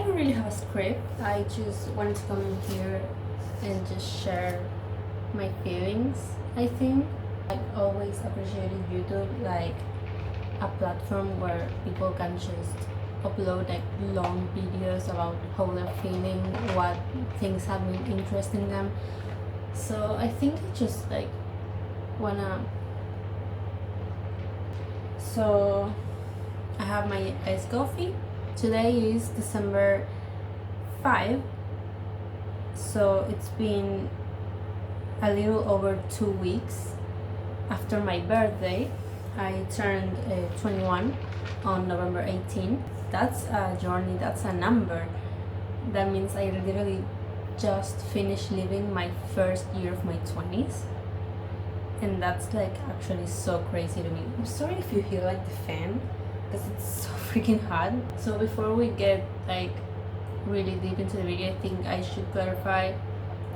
don't really have a script. I just wanted to come in here and just share my feelings. I think I always appreciated YouTube like a platform where people can just upload like long videos about how they're feeling, what things have been interesting them. So I think I just like wanna. So I have my iced coffee. Today is December 5, so it's been a little over 2 weeks after my birthday. I turned 21 on November 18th. That's a journey, that's a number. That means I literally just finished living my first year of my 20s. And that's like actually so crazy to me. I'm sorry if you hear like the fan, because it's so freaking hot. So before we get like really deep into the video, I think I should clarify,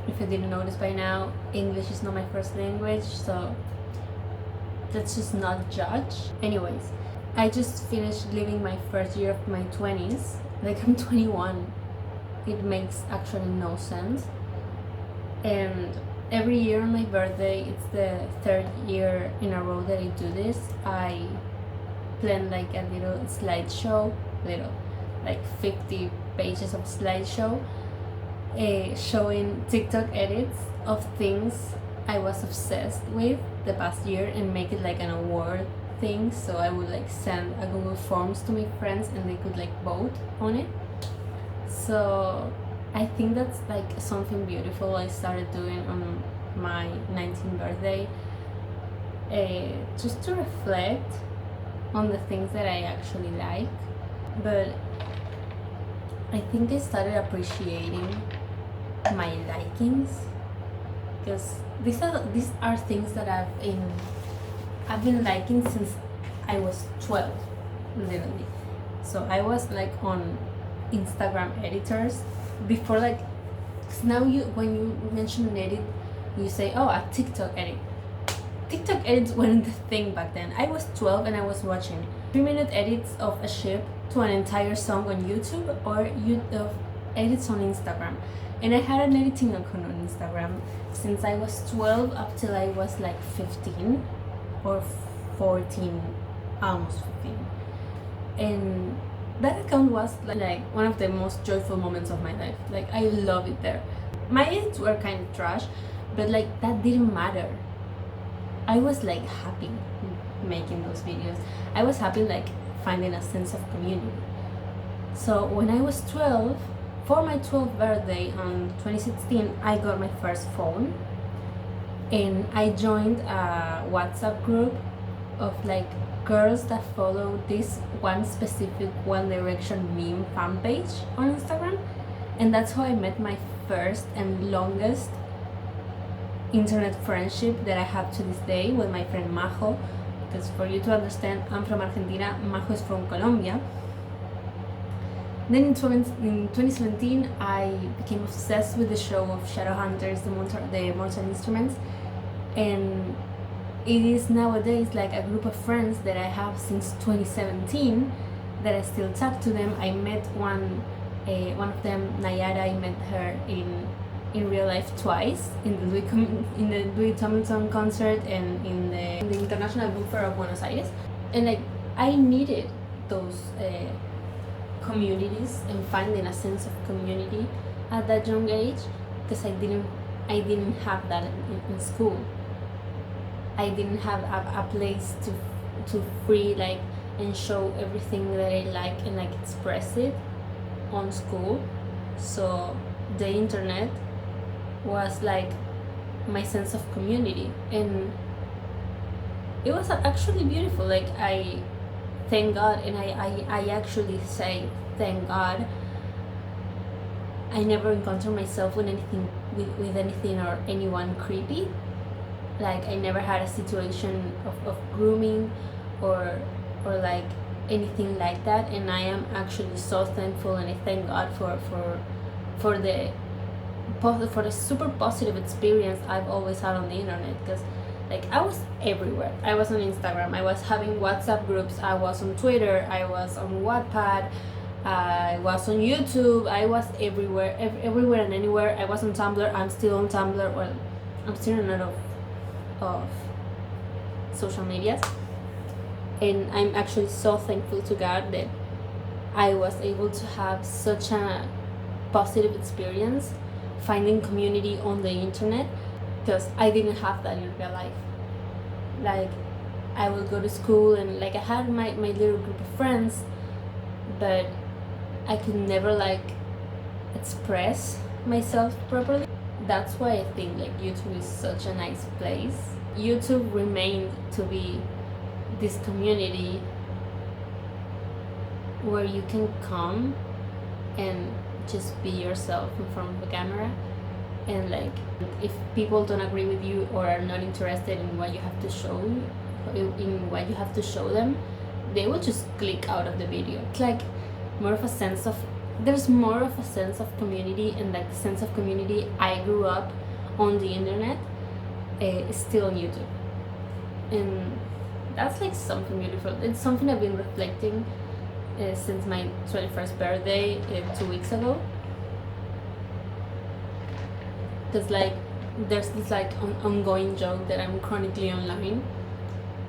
if you didn't notice by now, English is not my first language, so let's just not judge. Anyways, I just finished living my first year of my 20s. Like, I'm 21. It makes actually no sense. And every year on my birthday, it's the third year in a row that I do this, I plan like a little slideshow, like 50 pages of slideshow, showing TikTok edits of things I was obsessed with the past year and make it like an award thing. So I would like send a Google Forms to my friends and they could like vote on it. So I think that's like something beautiful I started doing on my 19th birthday, just to reflect on the things that I actually like. But I think I started appreciating my likings, because these are things that I've been liking since I was 12, literally. So I was like on Instagram editors before, like, 'cause now when you mention an edit, you say, oh, a TikTok edit. TikTok edits weren't the thing back then. I was 12 and I was watching 3-minute edits of a ship to an entire song on YouTube, or edits on Instagram. And I had an editing account on Instagram since I was 12 up till I was like 15 or 14, almost 15. And that account was like one of the most joyful moments of my life. Like, I love it there. My edits were kind of trash, but like that didn't matter. I was like happy making those videos. I was happy like finding a sense of community. So when I was 12, for my 12th birthday on 2016, I got my first phone and I joined a WhatsApp group of like girls that follow this one specific One Direction meme fan page on Instagram. And that's how I met my first and longest internet friendship that I have to this day with my friend Majo. Because for you to understand, I'm from Argentina, Majo is from Colombia. Then in 2017, I became obsessed with the show of Shadowhunters, the Mortal Instruments. And it is nowadays like a group of friends that I have since 2017 that I still talk to them. I met one of them, Nayara. I met her in real life twice, in the Louis Tomlinson concert and in the International Book Fair of Buenos Aires. And like, I needed those communities and finding a sense of community at that young age, because I didn't have that in school. I didn't have a place to free like and show everything that I like and like express it on school. So the internet was like my sense of community, and it was actually beautiful. Like, I thank God, and I actually say thank God I never encountered myself with anything or anyone creepy. Like, I never had a situation of grooming or like anything like that, and I am actually so thankful, and I thank God for the super positive experience I've always had on the internet. Because like, I was everywhere. I was on Instagram, I was having WhatsApp groups, I was on Twitter, I was on Wattpad, I was on YouTube. I was everywhere, everywhere and anywhere. I was on Tumblr. I'm still on Tumblr. Well, I'm still on a lot of social medias, and I'm actually so thankful to God that I was able to have such a positive experience finding community on the internet, because I didn't have that in real life. Like, I would go to school and like I had my little group of friends, but I could never like express myself properly. That's why I think like YouTube is such a nice place. YouTube remained to be this community where you can come and just be yourself in front of the camera, and like if people don't agree with you or are not interested in what you have to show, them, they will just click out of the video. It's like there's more of a sense of community, and like the sense of community I grew up on the internet is still on YouTube, and that's like something beautiful. It's something I've been reflecting since my 21st birthday 2 weeks ago, because like there's this like ongoing joke that I'm chronically online,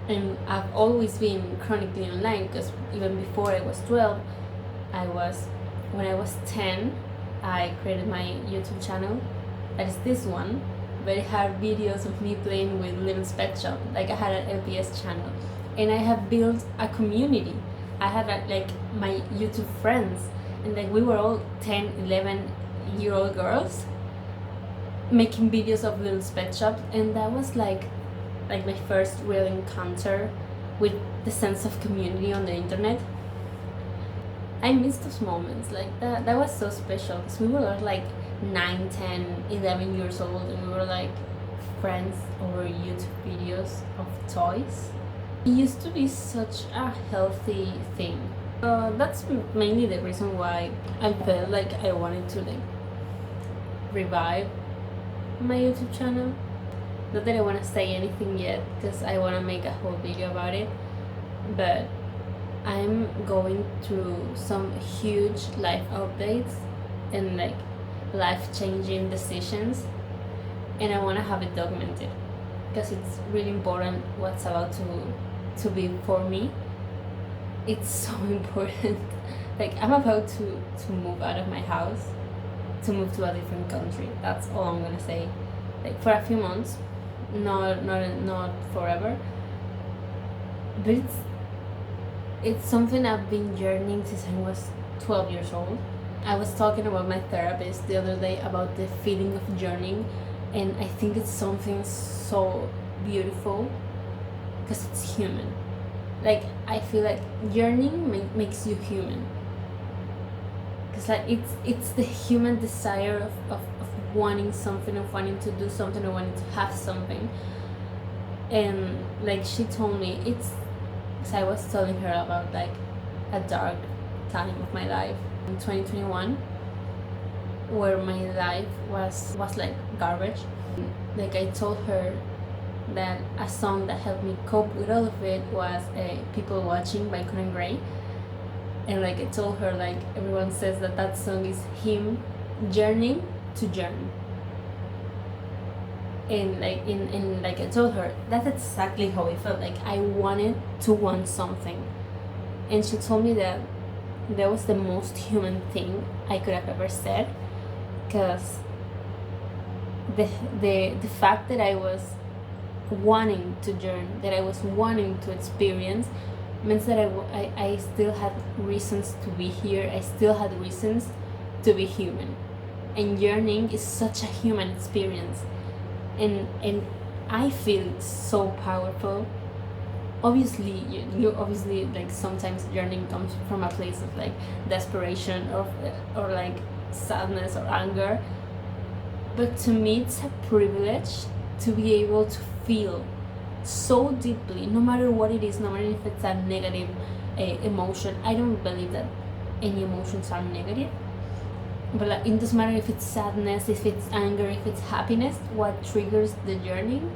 and I've always been chronically online, because even before I was 12, when I was 10, I created my YouTube channel. That is this one, but it had videos of me playing with Little Pet Shop. Like I had an LPS channel, and I have built a community. I had like my YouTube friends, and like we were all 10, 11-year-old girls making videos of Little Pet Shop, and that was like my first real encounter with the sense of community on the internet. I miss those moments. Like that was so special, because we were like 9, 10, 11 years old, and we were like friends over YouTube videos of toys. It used to be such a healthy thing. That's mainly the reason why I felt like I wanted to like revive my YouTube channel. Not that I want to say anything yet, because I want to make a whole video about it, but I'm going through some huge life updates and like life-changing decisions, and I want to have it documented, because it's really important what's about to be for me. It's so important. Like I'm about to move out of my house, to move to a different country. That's all I'm gonna say. Like for a few months, not forever, but it's something I've been yearning since I was 12 years old. I was talking about my therapist the other day about the feeling of yearning, and I think it's something so beautiful, because it's human. Like I feel like yearning makes you human, because like it's the human desire of wanting something, of wanting to do something, or wanting to have something. And like she told me, it's, because I was telling her about like a dark time of my life in 2021, where my life was like garbage. Like I told her that a song that helped me cope with all of it was People Watching by Conan Gray. And like I told her, like everyone says that song is him journeying to journey. And like in like I told her, that's exactly how I felt. Like I wanted to want something, and she told me that was the most human thing I could have ever said, because the fact that I was wanting to journey, that I was wanting to experience, means that I still had reasons to be here. I still had reasons to be human, and yearning is such a human experience, and I feel it's so powerful. Obviously, you obviously, like sometimes yearning comes from a place of like desperation or like sadness or anger, but to me it's a privilege to be able to feel so deeply, no matter what it is, no matter if it's a negative emotion. I don't believe that any emotions are negative, but like, it doesn't matter if it's sadness, if it's anger, if it's happiness, what triggers the yearning.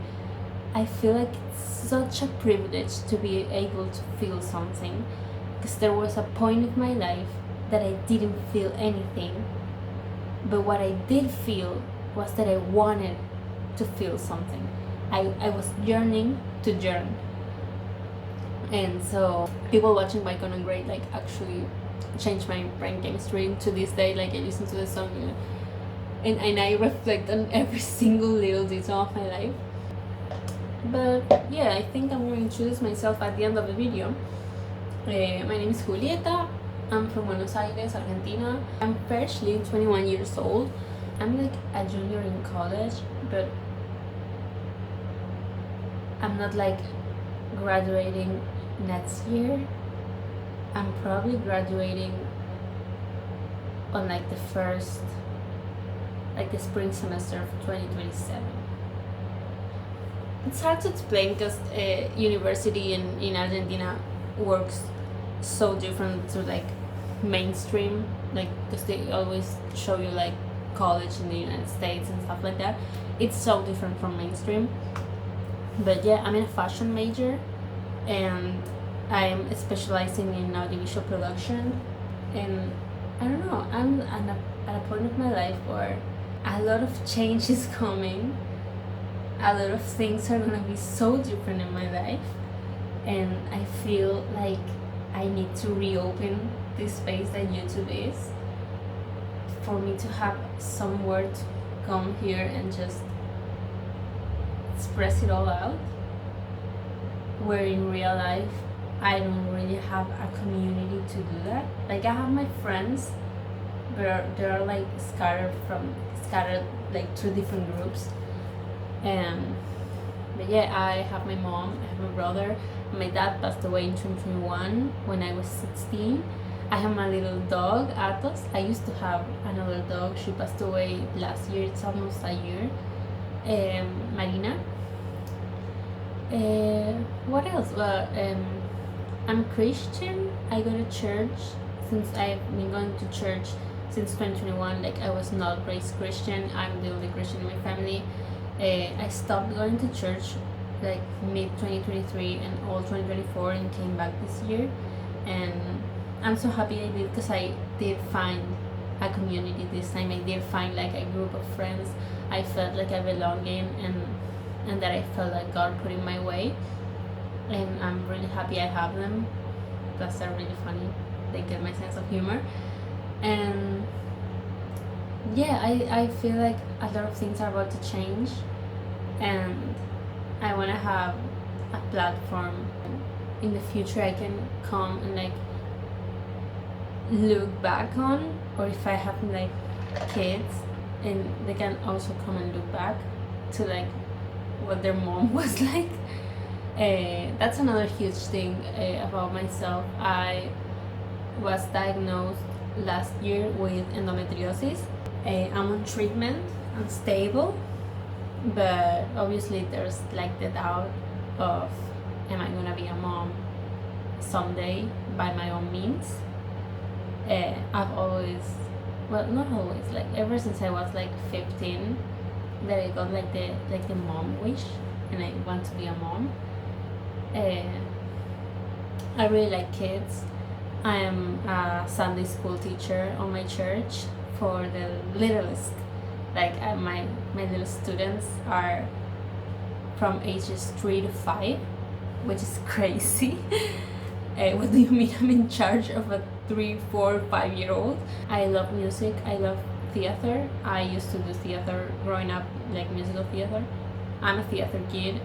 I feel like it's such a privilege to be able to feel something, because there was a point of my life that I didn't feel anything, but what I did feel was that I wanted to feel something. I was yearning to yearn. And so people watching By Conan Gray like actually changed my brain chemistry to this day. Like I listen to the song, and I reflect on every single little detail of my life. But yeah, I think I'm going to introduce myself at the end of the video. My name is Julieta. I'm from Buenos Aires, Argentina. I'm freshly 21 years old. I'm like a junior in college, but I'm not like graduating next year. I'm probably graduating on like the first, like the spring semester of 2027. It's hard to explain because university in Argentina works so different to like mainstream, like because they always show you like college in the United States and stuff like that. It's so different from mainstream. But yeah, I'm in a fashion major and I'm specializing in audiovisual production, and I don't know, I'm at a point of my life where a lot of change is coming. A lot of things are gonna be so different in my life, and I feel like I need to reopen this space that YouTube is for me to have somewhere to come here and just express it all out, where in real life I don't really have a community to do that. Like I have my friends, but they're like scattered like through different groups. But yeah, I have my mom, I have my brother. My dad passed away in 2021 when I was 16. I have my little dog, Athos. I used to have another dog. She passed away last year. It's almost a year. Marina. What else? Well, I'm Christian. I go to church since I've been going to church since 2021. Like I was not raised Christian. I'm the only Christian in my family. I stopped going to church like mid 2023 and all 2024 and came back this year, and I'm so happy I did because I did find a community this time. I did find like a group of friends I felt like I belonged in, and that I felt like God put in my way, and I'm really happy I have them. Plus they're really funny, they get my sense of humor, and yeah, I feel like a lot of things are about to change, and I want to have a platform in the future I can come and like look back on, or if I have like kids and they can also come and look back to like what their mom was like. That's another huge thing about myself. I was diagnosed last year with endometriosis. I'm on treatment, I'm stable, but obviously there's like the doubt of, am I gonna be a mom someday by my own means? I've always, well, not always, like ever since I was like 15, that I got like the mom wish, and I want to be a mom. I really like kids. I am a Sunday school teacher on my church for the littlest. Like my little students are from ages 3 to 5, which is crazy. What do you mean I'm in charge of a 3, 4, 5-year-old? I love music. I love theater. I used to do theater growing up, like musical theater. I'm a theater kid.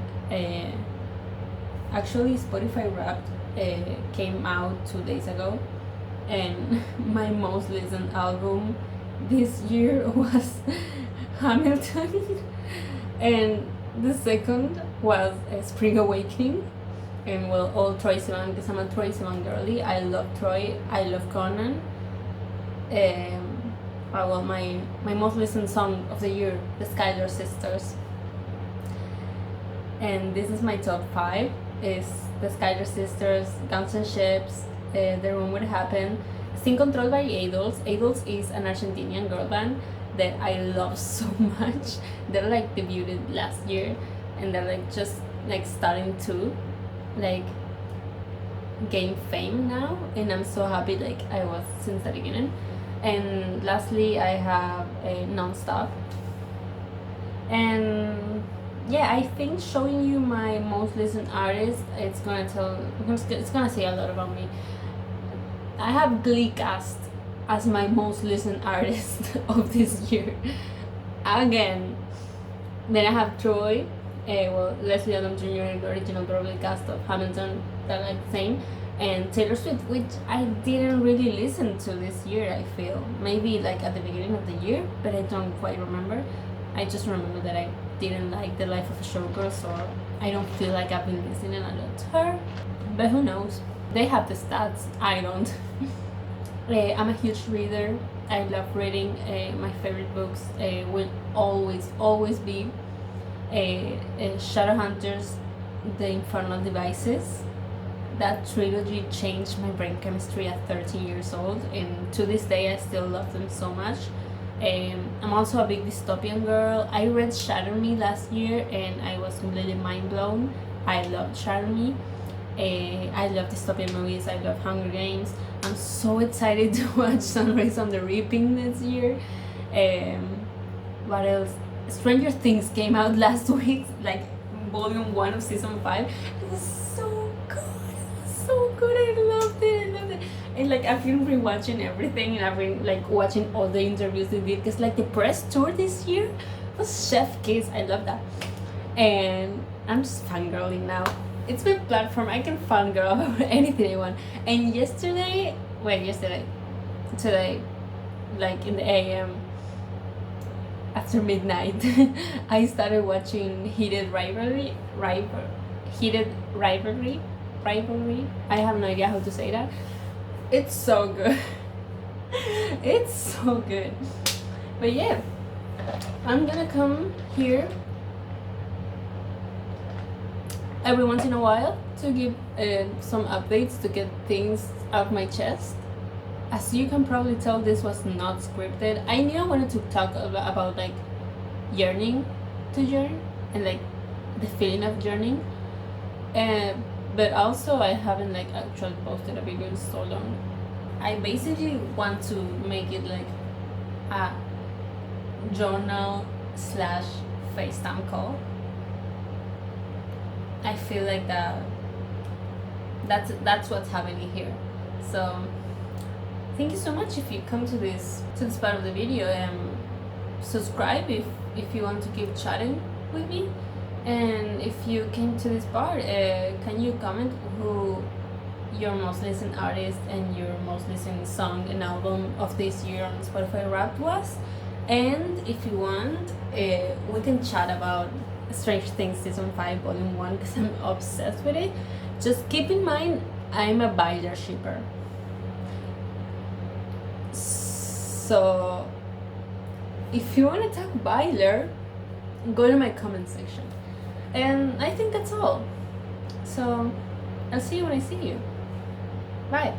Actually, Spotify Wrapped came out 2 days ago, and my most listened album this year was Hamilton, and the second was Spring Awakening. And well, all Troye Sivan, because I'm a Troye Sivan girly. I love Troye, I love Conan. Well, my most listened song of the year, the Skylar Sisters. And this is my top 5. Is the Skylar Sisters, Guns and Ships, The Room Would Happen, Sin Control by Idols. Idols is an Argentinian girl band that I love so much. They're like debuted last year, and they're like just like starting to like gain fame now, and I'm so happy like I was since the beginning. And lastly, I have a Non-Stop. And yeah, I think showing you my most listened artist, it's gonna say a lot about me. I have Glee cast as my most listened artist of this year again. Then I have Troy, Leslie Odom Jr. in the original Broadway cast of Hamilton that I'm saying, and Taylor Swift, which I didn't really listen to this year. I feel maybe like at the beginning of the year, but I don't quite remember. I just remember that I didn't like The Life of a Showgirl, so I don't feel like I've been listening a lot to her. But who knows? They have the stats. I don't. I'm a huge reader. I love reading. My favorite books will always be Shadowhunters, The Infernal Devices. That trilogy changed my brain chemistry at 13 years old, and to this day I still love them so much. I'm also a big dystopian girl. I read Shatter Me last year and I was completely mind blown. I loved Shatter Me. I love dystopian movies. I love Hunger Games. I'm so excited to watch Sunrise on the Reaping this year. What else? Stranger Things came out last week, like volume 1 of season 5. It was so good. It was so good. I loved it. And like I've been rewatching everything, and I've been like watching all the interviews they did, because like the press tour this year was chef kiss. I love that. And I'm just fangirling now. It's my platform. I can fangirl about anything I want. And today, like in the AM, after midnight, I started watching Heated Rivalry. I have no idea how to say that. It's so good. It's so good. But yeah, I'm gonna come here every once in a while to give some updates, to get things out of my chest. As you can probably tell, this was not scripted. I knew I wanted to talk about like yearning to yearn, and like the feeling of yearning, but also I haven't like actually posted a video in so long. I basically want to make it like a journal / FaceTime call. I feel like that's what's happening here. So thank you so much if you come to this part of the video, and subscribe if you want to keep chatting with me. And if you came to this part, can you comment who your most listened artist and your most listened song and album of this year on Spotify Wrapped was? And if you want, we can chat about Strange Things Season 5 Volume 1, because I'm obsessed with it. Just keep in mind, I'm a Byler shipper. So if you want to talk Byler, go to my comment section. And I think that's all. So I'll see you when I see you. Bye.